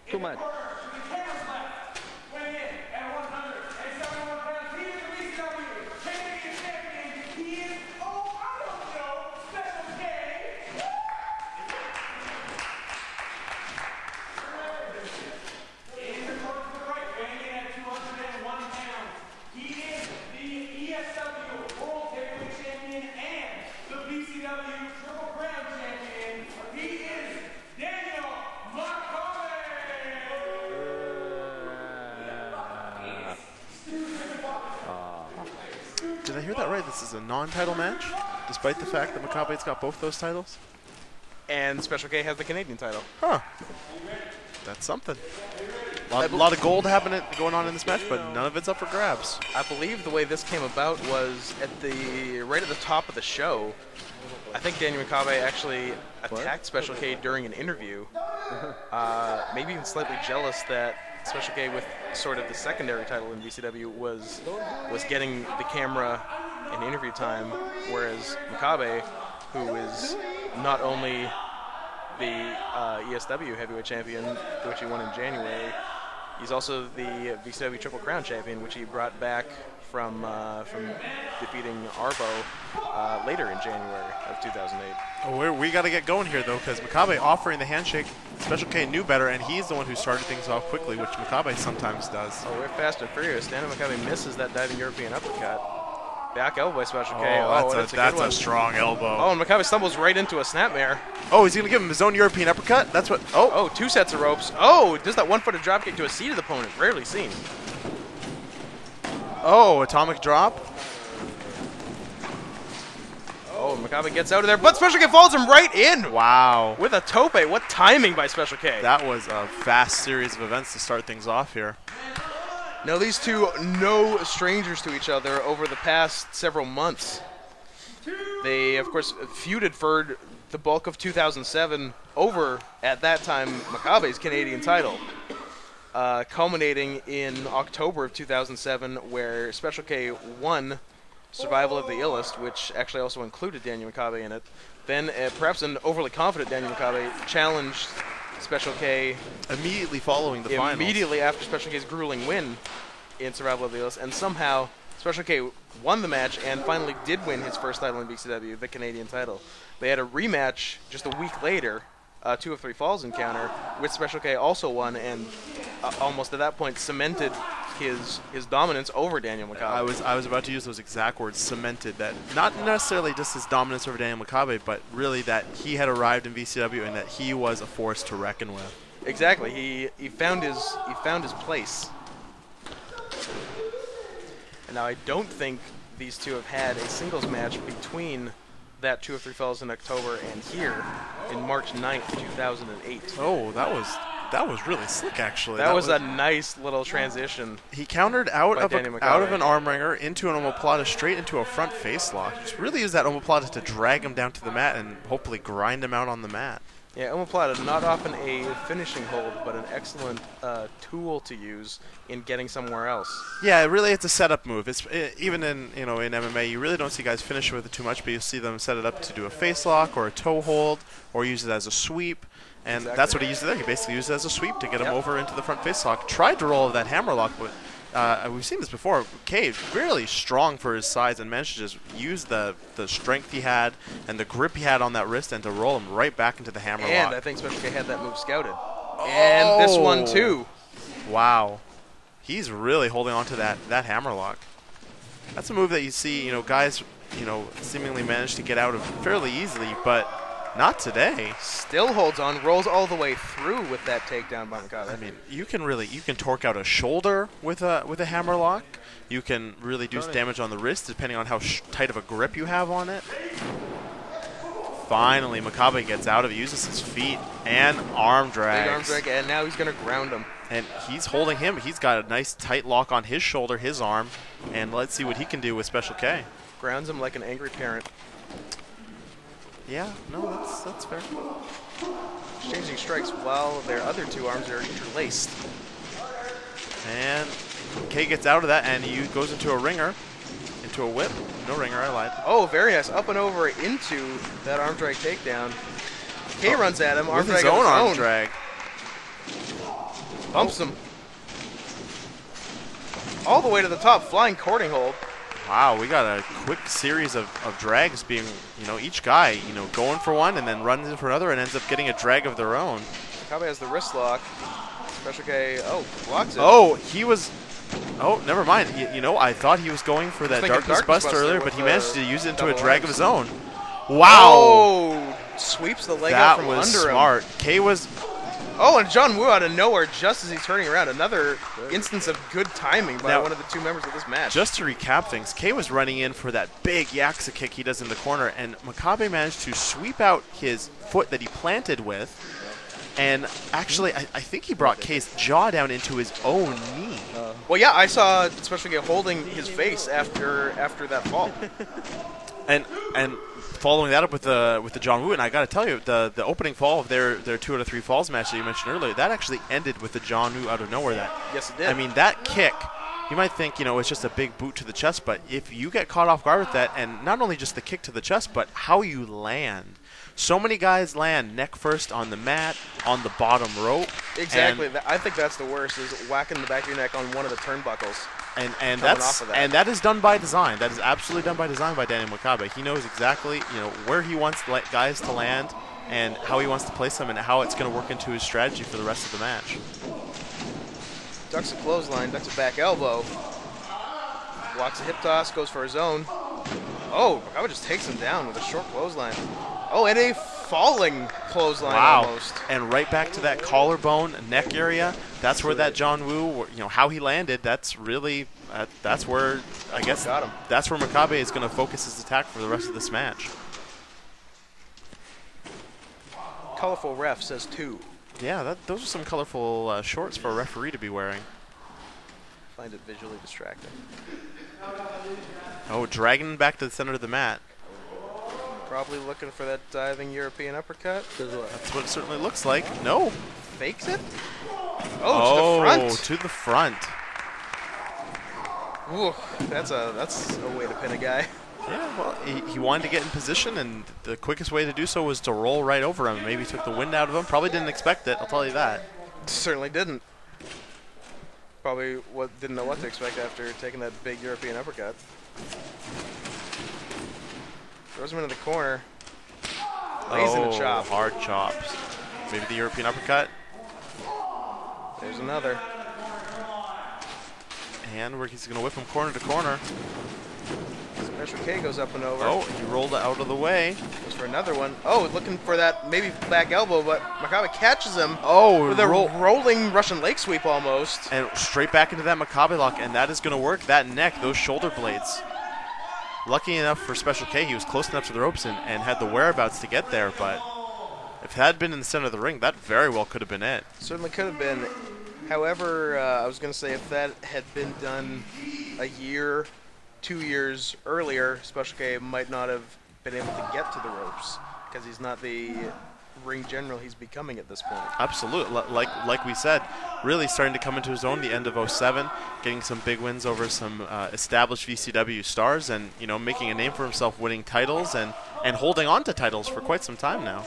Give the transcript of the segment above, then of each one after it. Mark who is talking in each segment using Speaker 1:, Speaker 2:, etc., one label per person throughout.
Speaker 1: Too much.
Speaker 2: Did I hear that right? This is a non-title match, despite the fact that Makabe's got both those titles?
Speaker 3: And Special K has the Canadian title.
Speaker 2: Huh. That's something. A lot of gold going on in this match, but none of it's up for grabs.
Speaker 3: I believe the way this came about was right at the top of the show. I think Daniel Makabe actually attacked Special K during an interview. Maybe even slightly jealous that Special K, with sort of the secondary title in VCW, was getting the camera in interview time, whereas Makabe, who is not only the ESW heavyweight champion, which he won in January, he's also the VCW Triple Crown champion, which he brought back from defeating Arbo later in January of 2008.
Speaker 2: Oh, we got to get going here, though, because Makabe offering the handshake, Special K knew better, and he's the one who started things off quickly, which Makabe sometimes does.
Speaker 3: Oh, we're fast and furious. Daniel Makabe misses that diving European uppercut. Back elbow by Special K.
Speaker 2: That's a strong elbow.
Speaker 3: Oh, and Makabe stumbles right into a snapmare.
Speaker 2: Oh, he's going to give him his own European uppercut? That's what...
Speaker 3: Oh, 2 sets of ropes. Oh, does that one-footed dropkick to a seated opponent. Rarely seen.
Speaker 2: Oh, atomic drop.
Speaker 3: Oh, Makabe gets out of there, but Special K follows him right in.
Speaker 2: Wow.
Speaker 3: With a tope. What timing by Special K.
Speaker 2: That was a fast series of events to start things off here.
Speaker 3: Now, these two, no strangers to each other over the past several months. They, of course, feuded for the bulk of 2007 over, at that time, Makabe's Canadian title. Culminating in October of 2007, where Special K won Survival of the Illest, which actually also included Daniel Makabe in it. Then, perhaps an overly confident Daniel Makabe challenged Special K
Speaker 2: immediately following the finals.
Speaker 3: Immediately after Special K's grueling win in Survival of the Illest, and somehow Special K won the match and finally did win his first title in BCW, the Canadian title. They had a rematch just a week later, 2 of 3 falls encounter, which Special K also won, and almost at that point cemented his dominance over Daniel Makabe.
Speaker 2: I was about to use those exact words, cemented, that not necessarily just his dominance over Daniel Makabe, but really that he had arrived in VCW and that he was a force to reckon with.
Speaker 3: Exactly. He found his place. And now I don't think these two have had a singles match between that 2 of 3 falls in October and here in March 9th, 2008.
Speaker 2: Oh, that was really slick, actually.
Speaker 3: That was a nice little transition.
Speaker 2: He countered out of an arm wringer into an omoplata straight into a front face lock. Just really used that omoplata to drag him down to the mat and hopefully grind him out on the mat.
Speaker 3: Yeah, omoplata, not often a finishing hold, but an excellent tool to use in getting somewhere else.
Speaker 2: Yeah, really, it's a setup move. Even in MMA, you really don't see guys finish with it too much, but you see them set it up to do a face lock or a toe hold, or use it as a sweep. And exactly. That's what he used there. He basically used it as a sweep to get him over into the front face lock. Tried to roll that hammer lock, but we've seen this before. Cage, really strong for his size, and managed to just use the strength he had and the grip he had on that wrist and to roll him right back into the hammer lock.
Speaker 3: And I think Special K had that move scouted. Oh. And this one, too.
Speaker 2: Wow. He's really holding on to that hammer lock. That's a move that you see, guys, seemingly manage to get out of fairly easily, but not today.
Speaker 3: Still holds on, rolls all the way through with that takedown by Makabe.
Speaker 2: I mean, you can torque out a shoulder with a hammer lock. You can really do damage on the wrist depending on how tight of a grip you have on it. Finally, Makabe gets out of it, uses his feet and arm drags.
Speaker 3: Big arm drag, and now he's going to ground him.
Speaker 2: And he's holding him. He's got a nice tight lock on his shoulder, his arm, and let's see what he can do with Special K.
Speaker 3: Grounds him like an angry parent.
Speaker 2: Yeah, no, that's fair.
Speaker 3: Exchanging strikes while their other two arms are interlaced.
Speaker 2: And K gets out of that, and he goes into a ringer. into a whip. No ringer, I lied.
Speaker 3: Oh, very nice. Up and over into that arm drag takedown. K runs at him. Arm
Speaker 2: With
Speaker 3: drag
Speaker 2: his own
Speaker 3: of
Speaker 2: arm
Speaker 3: his own.
Speaker 2: drag.
Speaker 3: Bumps him. All the way to the top. Flying courting hold.
Speaker 2: Wow, we got a quick series of drags being, each guy, going for one and then runs in for another and ends up getting a drag of their own.
Speaker 3: Makabe has the wrist lock. Special K, blocks it.
Speaker 2: Oh, he was, never mind. I thought he was going for that Darkness Buster earlier, but he managed to use it into a drag of his own. Wow.
Speaker 3: Oh, sweeps the leg out from under him.
Speaker 2: That was smart. K was...
Speaker 3: Oh, and John Woo out of nowhere just as he's turning around. Another instance of good timing by one of the two members of this match.
Speaker 2: Just to recap things, K was running in for that big Yaksa kick he does in the corner, and Makabe managed to sweep out his foot that he planted with, and actually, I think he brought K's jaw down into his own knee.
Speaker 3: Well, yeah, I saw Special K holding his face after that fall.
Speaker 2: and following that up with the John Woo, and I got to tell you, the opening fall of their 2 out of 3 falls match that you mentioned earlier, that actually ended with the John Woo out of nowhere.
Speaker 3: Yes, it did.
Speaker 2: I mean, that kick, you might think, it's just a big boot to the chest, but if you get caught off guard with that, and not only just the kick to the chest, but how you land. So many guys land neck first on the mat, on the bottom rope.
Speaker 3: Exactly. I think that's the worst, is whacking the back of your neck on one of the turnbuckles.
Speaker 2: And that is done by design. That is absolutely done by design by Daniel Makabe. He knows exactly where he wants guys to land and how he wants to place them and how it's going to work into his strategy for the rest of the match.
Speaker 3: Ducks a clothesline, ducks a back elbow, blocks a hip toss, goes for his own. Oh, Makabe just takes him down with a short clothesline. Oh, and a falling clothesline almost.
Speaker 2: And right back to that collarbone neck area. That's where that John Woo, how he landed, that's really, that's where, I guess, that's where Makabe is going to focus his attack for the rest of this match.
Speaker 3: Colorful ref says 2.
Speaker 2: Yeah, those are some colorful shorts for a referee to be wearing.
Speaker 3: Find it visually distracting.
Speaker 2: Oh, dragging back to the center of the mat.
Speaker 3: Probably looking for that diving European uppercut.
Speaker 2: That's what it certainly looks like. No.
Speaker 3: Fakes it? Oh, to the front.
Speaker 2: To the front.
Speaker 3: Ooh, that's a way to pin a guy.
Speaker 2: Yeah, well, he wanted to get in position, and the quickest way to do so was to roll right over him. Maybe took the wind out of him. Probably didn't expect it, I'll tell you that.
Speaker 3: Certainly didn't. Probably didn't know what to expect after taking that big European uppercut. Throws him into the corner. Lays in a chop.
Speaker 2: Hard chops. Maybe the European uppercut.
Speaker 3: There's another.
Speaker 2: And he's going to whip him corner to corner.
Speaker 3: Special K goes up and over.
Speaker 2: Oh, he rolled out of the way.
Speaker 3: Goes for another one. Oh, looking for that maybe back elbow, but Makabe catches him.
Speaker 2: Oh,
Speaker 3: with a rolling Russian leg sweep almost.
Speaker 2: And straight back into that Makabe lock, and that is going to work. That neck, those shoulder blades. Lucky enough for Special K, he was close enough to the ropes and had the whereabouts to get there, but if it had been in the center of the ring, that very well could have been it.
Speaker 3: Certainly could have been. However, I was going to say if that had been done a year, 2 years earlier, Special K might not have been able to get to the ropes because he's not the ring general he's becoming at this point.
Speaker 2: Absolutely. Like we said, really starting to come into his own the end of 07, getting some big wins over some established VCW stars and, making a name for himself, winning titles and holding on to titles for quite some time now.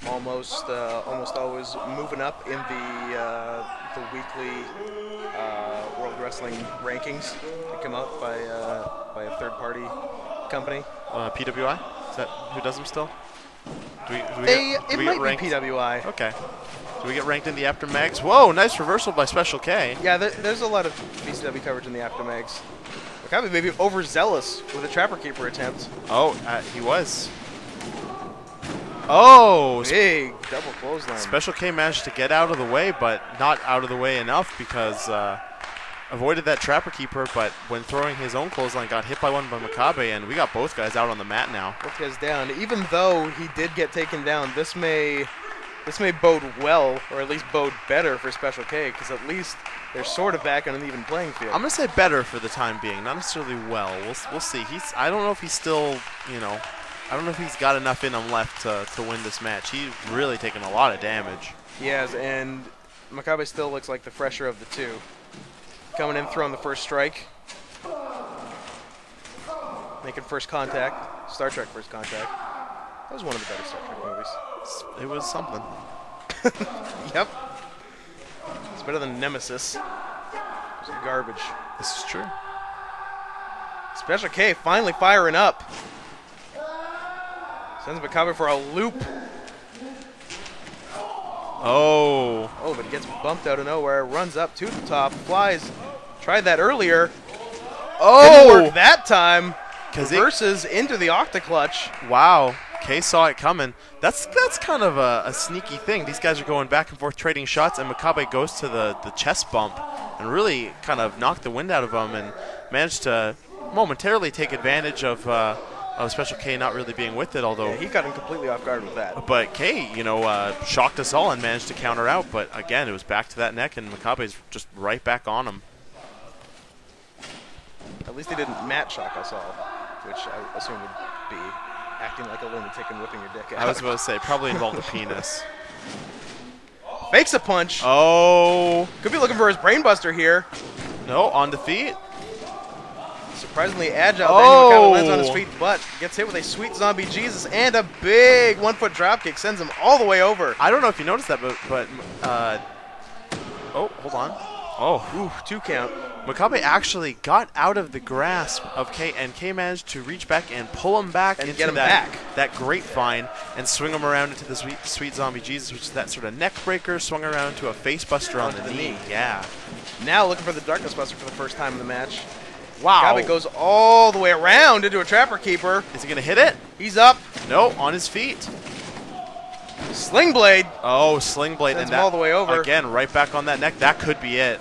Speaker 3: Almost always moving up in the weekly World Wrestling rankings that come out by a third-party company.
Speaker 2: PWI? Is that who does them still?
Speaker 3: It might be PWI.
Speaker 2: Okay. Do we get ranked in the Aftermags? Whoa, nice reversal by Special K.
Speaker 3: Yeah, there's a lot of VCW coverage in the Aftermags. Makabe maybe overzealous with a Trapper Keeper attempt.
Speaker 2: Oh, he was. Oh!
Speaker 3: Big double clothesline.
Speaker 2: Special K managed to get out of the way, but not out of the way enough because avoided that Trapper Keeper, but when throwing his own clothesline, got hit by one by Makabe, and we got both guys out on the mat now.
Speaker 3: Both guys down. Even though he did get taken down, this may bode well, or at least bode better for Special K, because at least they're sort of back on an even playing field.
Speaker 2: I'm going to say better for the time being, not necessarily well. We'll see. I don't know if he's still, I don't know if he's got enough in him left to win this match. He's really taken a lot of damage.
Speaker 3: He has, and Makabe still looks like the fresher of the two. Coming in, throwing the first strike. making First Contact, Star Trek First Contact. That was one of the better Star Trek movies.
Speaker 2: It was something.
Speaker 3: Yep. It's better than Nemesis. It's garbage.
Speaker 2: This is true.
Speaker 3: Special K finally firing up. Sends Makabe for a loop.
Speaker 2: Oh.
Speaker 3: Oh, but he gets bumped out of nowhere. Runs up to the top. Flies. Tried that earlier. Didn't work that time. Reverses into the Octoclutch.
Speaker 2: Wow. Kay saw it coming. That's kind of a sneaky thing. These guys are going back and forth trading shots, and Makabe goes to the chest bump and really kind of knocked the wind out of him and managed to momentarily take advantage of Special K not really being with it, although...
Speaker 3: Yeah, he got him completely off guard with that.
Speaker 2: But K, shocked us all and managed to counter out. But again, it was back to that neck, and Makabe's just right back on him.
Speaker 3: At least he didn't mat shock us all, which I assume would be acting like a lunatic and whipping your dick out.
Speaker 2: I was about to say, probably involved a penis.
Speaker 3: Fakes a punch.
Speaker 2: Oh.
Speaker 3: Could be looking for his brainbuster here.
Speaker 2: No, on defeat.
Speaker 3: Surprisingly agile. Daniel Makabe lands on his feet, but gets hit with a sweet zombie Jesus and a big 1-foot dropkick. Sends him all the way over.
Speaker 2: I don't know if you noticed that, but oh, hold on. Oh,
Speaker 3: ooh, 2 count.
Speaker 2: Makabe actually got out of the grasp of K, and K managed to reach back and pull him back
Speaker 3: and
Speaker 2: into
Speaker 3: get him back.
Speaker 2: That grapevine and swing him around into the sweet zombie Jesus, which is that sort of neck breaker, swung around to a face buster on the knee. Yeah.
Speaker 3: Now looking for the darkness buster for the first time in the match.
Speaker 2: Wow.
Speaker 3: Makabe goes all the way around into a trapper keeper.
Speaker 2: Is he going to hit it?
Speaker 3: He's up.
Speaker 2: No, on his feet.
Speaker 3: Sling blade.
Speaker 2: Oh, sling blade.
Speaker 3: Sends
Speaker 2: and
Speaker 3: him all the way over.
Speaker 2: Again, right back on that neck. That could be it.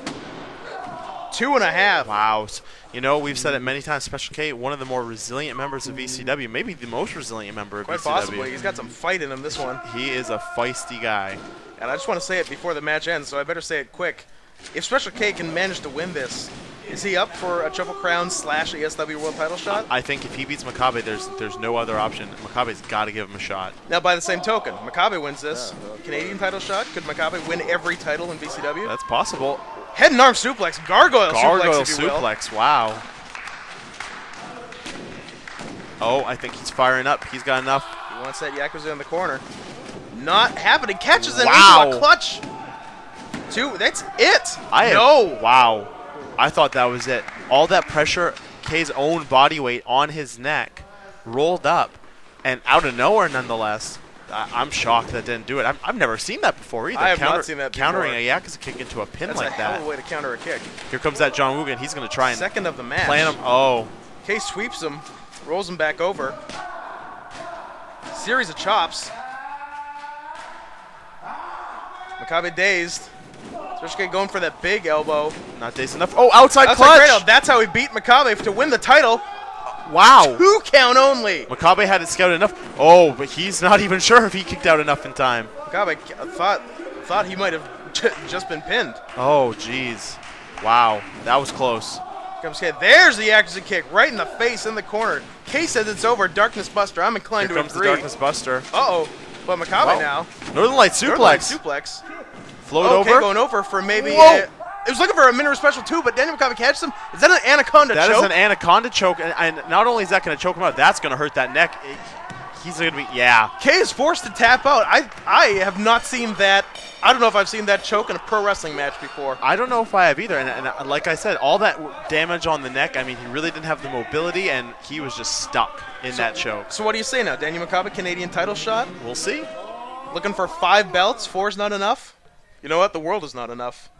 Speaker 3: 2.5.
Speaker 2: Wow. We've said it many times, Special K, one of the more resilient members of VCW, maybe the most resilient member of
Speaker 3: Quite
Speaker 2: VCW.
Speaker 3: possibly. He's got some fight in him, this one.
Speaker 2: He is a feisty guy.
Speaker 3: And I just want to say it before the match ends, so I better say it quick. If Special K can manage to win this, is he up for a Triple Crown / ESW World Title shot?
Speaker 2: I think if he beats Makabe, there's no other option. Makabe's got to give him a shot.
Speaker 3: Now, by the same token, Makabe wins this. Canadian title shot. Could Makabe win every title in VCW?
Speaker 2: That's possible.
Speaker 3: Head and arm suplex. Gargoyle suplex, if you will.
Speaker 2: Suplex, wow. Oh, I think he's firing up. He's got enough.
Speaker 3: He wants that Yakuza in the corner. Not happening. Catches him
Speaker 2: wow.
Speaker 3: into a clutch. 2. That's it.
Speaker 2: Wow. I thought that was it. All that pressure, K's own body weight on his neck, rolled up, and out of nowhere nonetheless. I'm shocked that didn't do it. I've never seen that before either.
Speaker 3: I have not seen that before.
Speaker 2: Countering a Yakuza kick into a pin like that.
Speaker 3: That's a hell of a way to counter a kick.
Speaker 2: Here comes that John Woogan. He's going to try and
Speaker 3: second of the match.
Speaker 2: Plant him. Oh.
Speaker 3: K sweeps him, rolls him back over. Series of chops. Makabe dazed. Special K going for that big elbow.
Speaker 2: Not dazed enough. Oh, outside clutch.
Speaker 3: That's how he beat Makabe to win the title.
Speaker 2: Wow.
Speaker 3: 2 count only.
Speaker 2: Makabe had it scouted enough. Oh, but he's not even sure if he kicked out enough in time.
Speaker 3: Makabe thought he might have just been pinned.
Speaker 2: Oh, jeez. Wow. That was close.
Speaker 3: Comes K. There's the Yakuza kick right in the face in the corner. K says it's over. Darkness Buster. I'm inclined to agree.
Speaker 2: Here comes the Darkness Buster.
Speaker 3: Uh-oh. But Makabe now.
Speaker 2: Northern Light suplex.
Speaker 3: Northern Light suplex.
Speaker 2: Float over.
Speaker 3: Okay, going over for maybe... It was looking for a minute special too, but Daniel Makabe catches him. Is that an anaconda choke?
Speaker 2: That is an anaconda choke, and not only is that going to choke him out, that's going to hurt that neck. He's going to be, yeah.
Speaker 3: K is forced to tap out. I have not seen that. I don't know if I've seen that choke in a pro wrestling match before.
Speaker 2: I don't know if I have either, and like I said, all that damage on the neck, I mean, he really didn't have the mobility, and he was just stuck in that choke.
Speaker 3: So what do you say now? Daniel Makabe, Canadian title shot?
Speaker 2: We'll see.
Speaker 3: Looking for 5 belts. 4's not enough? You know what? The world is not enough.